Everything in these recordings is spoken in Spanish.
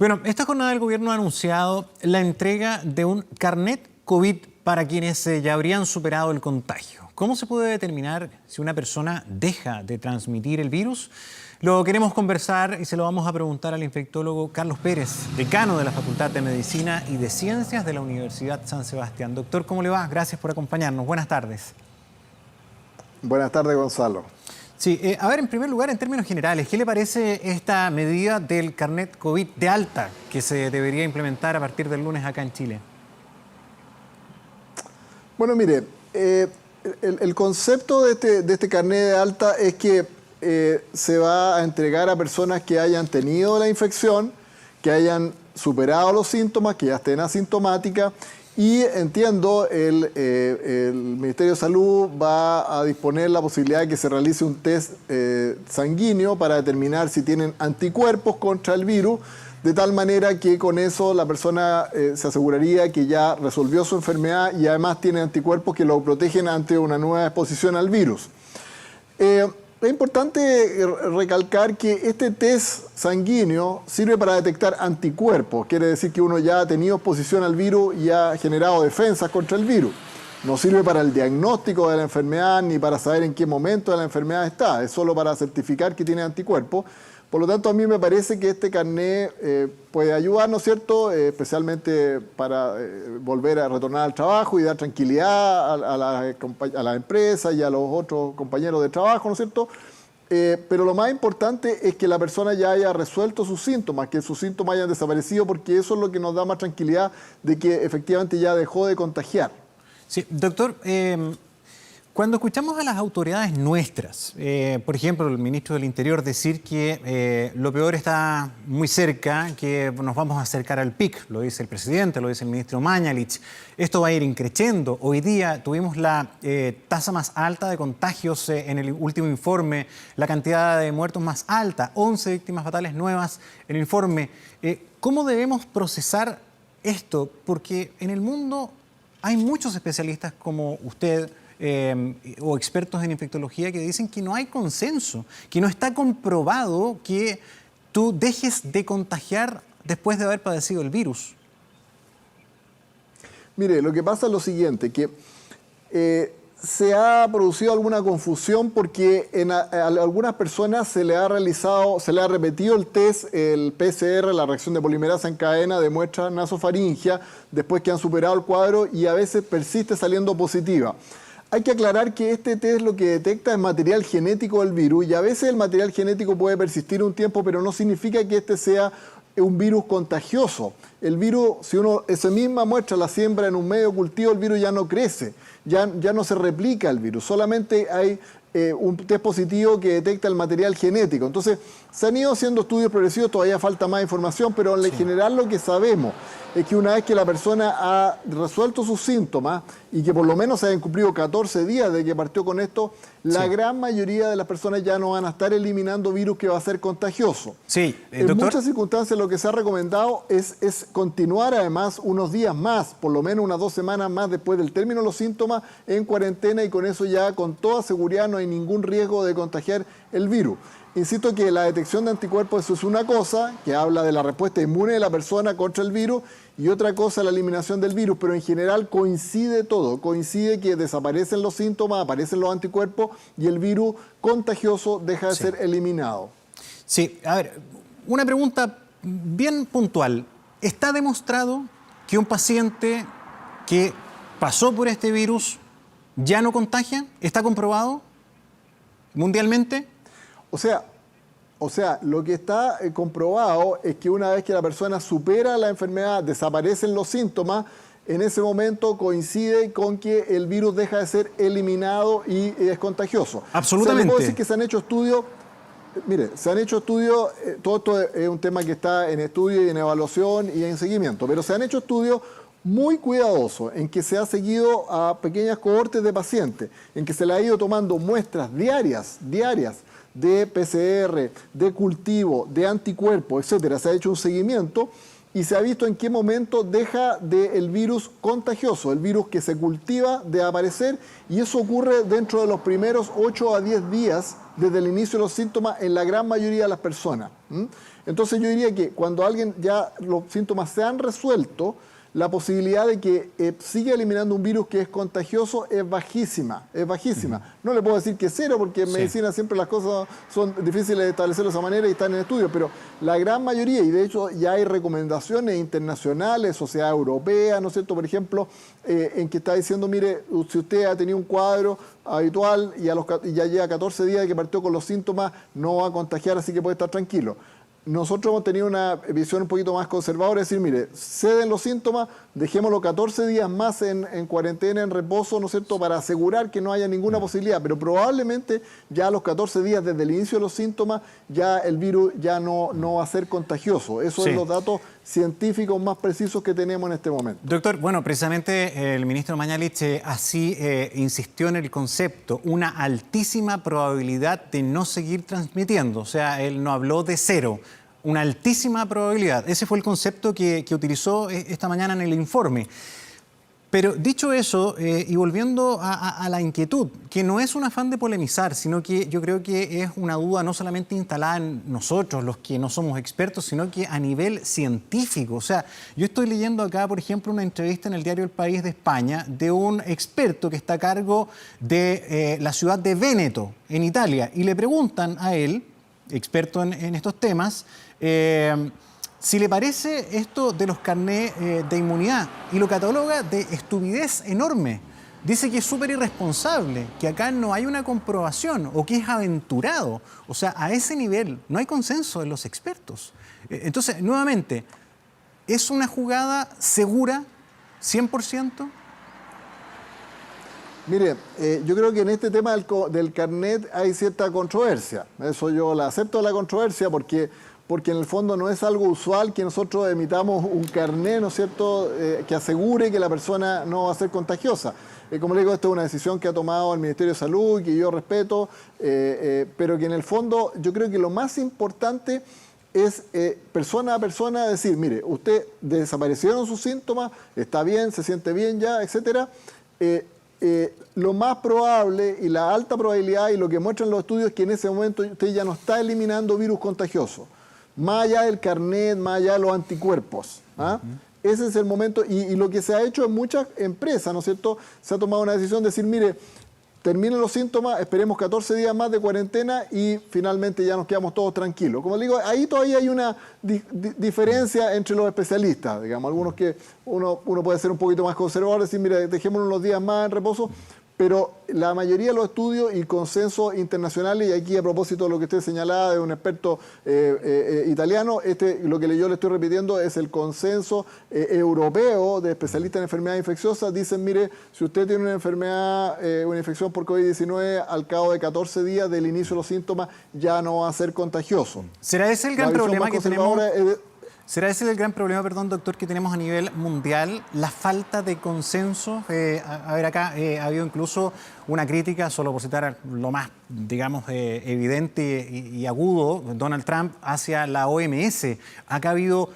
Bueno, esta jornada del gobierno ha anunciado la entrega de un carnet COVID para quienes ya habrían superado el contagio. ¿Cómo se puede determinar si una persona deja de transmitir el virus? Lo queremos conversar y se lo vamos a preguntar al infectólogo Carlos Pérez, decano de la Facultad de Medicina y de Ciencias de la Universidad San Sebastián. Doctor, ¿cómo le va? Gracias por acompañarnos. Buenas tardes. Buenas tardes, Gonzalo. Sí, a ver, en primer lugar, en términos generales, ¿qué le parece esta medida del carnet COVID de alta que se debería implementar a partir del lunes acá en Chile? Bueno, mire, el concepto de este carnet de alta es que se va a entregar a personas que hayan tenido la infección, que hayan superado los síntomas, que ya estén asintomáticas. Y entiendo, el Ministerio de Salud va a disponer la posibilidad de que se realice un test sanguíneo para determinar si tienen anticuerpos contra el virus, de tal manera que con eso la persona se aseguraría que ya resolvió su enfermedad y además tiene anticuerpos que lo protegen ante una nueva exposición al virus. Es importante recalcar que este test sanguíneo sirve para detectar anticuerpos, quiere decir que uno ya ha tenido exposición al virus y ha generado defensas contra el virus. No sirve para el diagnóstico de la enfermedad ni para saber en qué momento de la enfermedad está, es solo para certificar que tiene anticuerpos. Por lo tanto, a mí me parece que este carnet puede ayudar, ¿no es cierto?, especialmente para volver a retornar al trabajo y dar tranquilidad a la empresa y a los otros compañeros de trabajo, ¿no es cierto? Pero lo más importante es que la persona ya haya resuelto sus síntomas, que sus síntomas hayan desaparecido, porque eso es lo que nos da más tranquilidad de que efectivamente ya dejó de contagiar. Sí, doctor, cuando escuchamos a las autoridades nuestras, por ejemplo, el ministro del Interior decir que lo peor está muy cerca, que nos vamos a acercar al pic, lo dice el presidente, lo dice el ministro Mañalich, esto va a ir increciendo. Hoy día tuvimos la tasa más alta de contagios en el último informe, la cantidad de muertos más alta, 11 víctimas fatales nuevas en el informe. ¿Cómo debemos procesar esto? Porque en el mundo hay muchos especialistas como usted, o expertos en infectología que dicen que no hay consenso, que no está comprobado que tú dejes de contagiar después de haber padecido el virus. Mire, lo que pasa es lo siguiente, que se ha producido alguna confusión porque a algunas personas se le ha repetido el test, el PCR, la reacción de polimerasa en cadena de muestra nasofaringea, después que han superado el cuadro y a veces persiste saliendo positiva. Hay que aclarar que este test lo que detecta es material genético del virus y a veces el material genético puede persistir un tiempo, pero no significa que este sea un virus contagioso. El virus, si uno esa misma muestra la siembra en un medio cultivo, el virus ya no crece, ya no se replica el virus, solamente hay un test positivo que detecta el material genético. Entonces, se han ido haciendo estudios progresivos, todavía falta más información, pero en general lo que sabemos es que una vez que la persona ha resuelto sus síntomas y que por lo menos se hayan cumplido 14 días de que partió con esto, la gran mayoría de las personas ya no van a estar eliminando virus que va a ser contagioso. Sí, en muchas circunstancias lo que se ha recomendado es continuar además unos días más, por lo menos unas 2 semanas más después del término de los síntomas en cuarentena y con eso ya con toda seguridad no hay ningún riesgo de contagiar el virus. Insisto que la detección de anticuerpos eso es una cosa, que habla de la respuesta inmune de la persona contra el virus, y otra cosa la eliminación del virus, pero en general coincide todo, coincide que desaparecen los síntomas, aparecen los anticuerpos y el virus contagioso deja de ser eliminado. Sí, a ver, una pregunta bien puntual. ¿Está demostrado que un paciente que pasó por este virus ya no contagia? ¿Está comprobado mundialmente? O sea, lo que está comprobado es que una vez que la persona supera la enfermedad, desaparecen los síntomas, en ese momento coincide con que el virus deja de ser eliminado y es contagioso. Absolutamente. O sea, le puedo decir que se han hecho estudios, mire, se han hecho estudios, todo esto es un tema que está en estudio y en evaluación y en seguimiento, pero se han hecho estudios muy cuidadosos en que se ha seguido a pequeñas cohortes de pacientes, en que se le ha ido tomando muestras diarias, de PCR, de cultivo, de anticuerpos, etcétera. Se ha hecho un seguimiento y se ha visto en qué momento deja el virus contagioso, el virus que se cultiva de aparecer, y eso ocurre dentro de los primeros 8 a 10 días desde el inicio de los síntomas en la gran mayoría de las personas. Entonces yo diría que cuando alguien ya los síntomas se han resuelto, la posibilidad de que siga eliminando un virus que es contagioso es bajísima, es bajísima. No le puedo decir que es cero, porque en medicina siempre las cosas son difíciles de establecer de esa manera y están en estudio, pero la gran mayoría, y de hecho ya hay recomendaciones internacionales, Sociedad Europea, ¿no es cierto?, por ejemplo, en que está diciendo, mire, si usted ha tenido un cuadro habitual y ya lleva 14 días de que partió con los síntomas, no va a contagiar, así que puede estar tranquilo. Nosotros hemos tenido una visión un poquito más conservadora, es decir, mire, ceden los síntomas, dejémoslo 14 días más en cuarentena, en reposo, ¿no es cierto?, para asegurar que no haya ninguna posibilidad, pero probablemente ya a los 14 días desde el inicio de los síntomas, ya el virus ya no va a ser contagioso. Eso es los datos científicos más precisos que tenemos en este momento. Doctor, bueno, precisamente el ministro Mañalich así insistió en el concepto, una altísima probabilidad de no seguir transmitiendo, o sea, él no habló de cero, una altísima probabilidad. Ese fue el concepto que utilizó esta mañana en el informe. Pero dicho eso, y volviendo a la inquietud, que no es un afán de polemizar, sino que yo creo que es una duda no solamente instalada en nosotros, los que no somos expertos, sino que a nivel científico. O sea, yo estoy leyendo acá, por ejemplo, una entrevista en el diario El País de España de un experto que está a cargo de la ciudad de Véneto, en Italia, y le preguntan a él, experto en estos temas, si le parece esto de los carnés de inmunidad, y lo cataloga de estupidez enorme. Dice que es súper irresponsable, que acá no hay una comprobación o que es aventurado. O sea, a ese nivel no hay consenso en los expertos. Entonces, nuevamente, ¿es una jugada segura, 100%? Mire, yo creo que en este tema del carnet hay cierta controversia. Eso yo la acepto, la controversia, porque en el fondo no es algo usual que nosotros emitamos un carnet, ¿no es cierto?, que asegure que la persona no va a ser contagiosa. Como le digo, esto es una decisión que ha tomado el Ministerio de Salud, que yo respeto, pero que en el fondo yo creo que lo más importante es persona a persona decir, mire, usted desaparecieron sus síntomas, está bien, se siente bien ya, etcétera. Lo más probable y la alta probabilidad y lo que muestran los estudios es que en ese momento usted ya no está eliminando virus contagioso. Más allá del carnet, más allá de los anticuerpos. Ese es el momento, y lo que se ha hecho en muchas empresas, ¿no es cierto? Se ha tomado una decisión de decir, mire, terminen los síntomas, esperemos 14 días más de cuarentena y finalmente ya nos quedamos todos tranquilos. Como le digo, ahí todavía hay una diferencia entre los especialistas, digamos, algunos que uno puede ser un poquito más conservador, decir, mire, dejémonos unos días más en reposo, pero la mayoría de los estudios y consensos internacionales, y aquí a propósito de lo que usted señalaba de un experto italiano, lo que yo le estoy repitiendo es el consenso europeo de especialistas en enfermedades infecciosas. Dicen, mire, si usted tiene una enfermedad, una infección por COVID-19, al cabo de 14 días del inicio de los síntomas, ya no va a ser contagioso. ¿Será ese el gran problema que tenemos? ¿Será ese el gran problema, perdón, doctor, que tenemos a nivel mundial? La falta de consenso. A ver, acá ha habido incluso una crítica, solo por citar lo más, digamos, evidente y agudo, Donald Trump hacia la OMS. Acá ha habido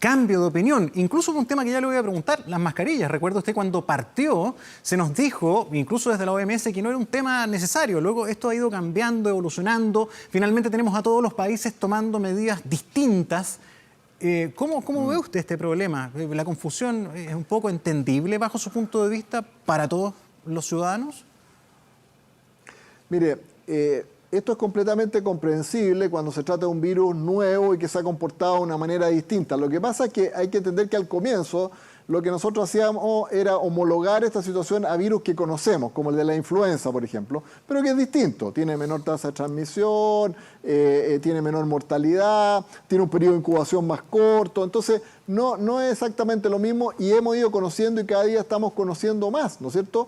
cambio de opinión, incluso con un tema que ya le voy a preguntar, las mascarillas. Recuerda usted cuando partió, se nos dijo, incluso desde la OMS, que no era un tema necesario. Luego esto ha ido cambiando, evolucionando. Finalmente tenemos a todos los países tomando medidas distintas. ¿Cómo ve usted este problema? ¿La confusión es un poco entendible bajo su punto de vista para todos los ciudadanos? Mire, esto es completamente comprensible cuando se trata de un virus nuevo y que se ha comportado de una manera distinta. Lo que pasa es que hay que entender que al comienzo lo que nosotros hacíamos era homologar esta situación a virus que conocemos, como el de la influenza, por ejemplo, pero que es distinto. Tiene menor tasa de transmisión, tiene menor mortalidad, tiene un periodo de incubación más corto. Entonces, no es exactamente lo mismo y hemos ido conociendo y cada día estamos conociendo más, ¿no es cierto?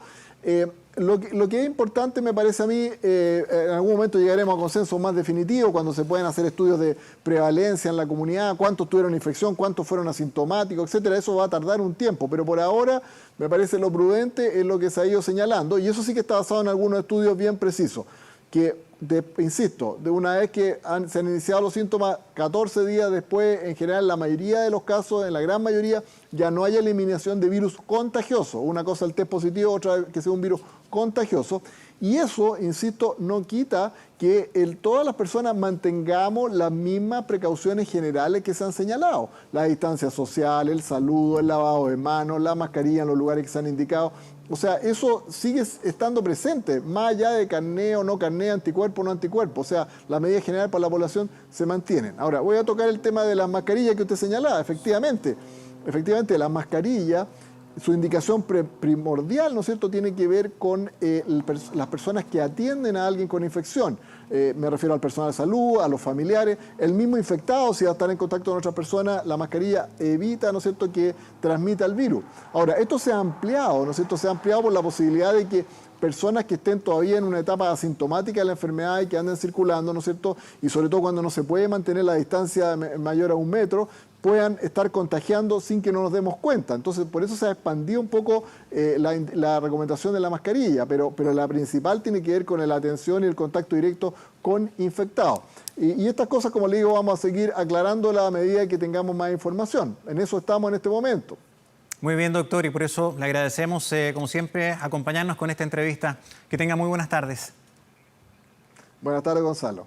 Lo que es importante, me parece a mí, en algún momento llegaremos a consenso más definitivo cuando se pueden hacer estudios de prevalencia en la comunidad, cuántos tuvieron infección, cuántos fueron asintomáticos, etcétera. Eso va a tardar un tiempo, pero por ahora me parece lo prudente es lo que se ha ido señalando, y eso sí que está basado en algunos estudios bien precisos, que insisto, de una vez que se han iniciado los síntomas, 14 días después, en general, la mayoría de los casos, en la gran mayoría, ya no hay eliminación de virus contagioso. Una cosa el test positivo, otra que sea un virus contagioso. Y eso, insisto, no quita que todas las personas mantengamos las mismas precauciones generales que se han señalado. La distancia social, el saludo, el lavado de manos, la mascarilla en los lugares que se han indicado. O sea, eso sigue estando presente, más allá de carné o no carné, anticuerpo o no anticuerpo. O sea, las medidas generales para la población se mantienen. Ahora, voy a tocar el tema de las mascarillas que usted señalaba. Efectivamente, las mascarillas, su indicación primordial, ¿no es cierto?, tiene que ver con las personas que atienden a alguien con infección. Me refiero al personal de salud, a los familiares, el mismo infectado, si va a estar en contacto con otras personas, la mascarilla evita, ¿no es cierto?, que transmita el virus. Ahora, esto se ha ampliado, ¿no es cierto?, se ha ampliado por la posibilidad de que personas que estén todavía en una etapa asintomática de la enfermedad y que anden circulando, ¿no es cierto?, y sobre todo cuando no se puede mantener la distancia mayor a 1 metro, puedan estar contagiando sin que no nos demos cuenta. Entonces, por eso se ha expandido un poco la recomendación de la mascarilla, pero la principal tiene que ver con la atención y el contacto directo con infectados. Y estas cosas, como le digo, vamos a seguir aclarándolas a medida que tengamos más información. En eso estamos en este momento. Muy bien, doctor, y por eso le agradecemos, como siempre, acompañarnos con esta entrevista. Que tenga muy buenas tardes. Buenas tardes, Gonzalo.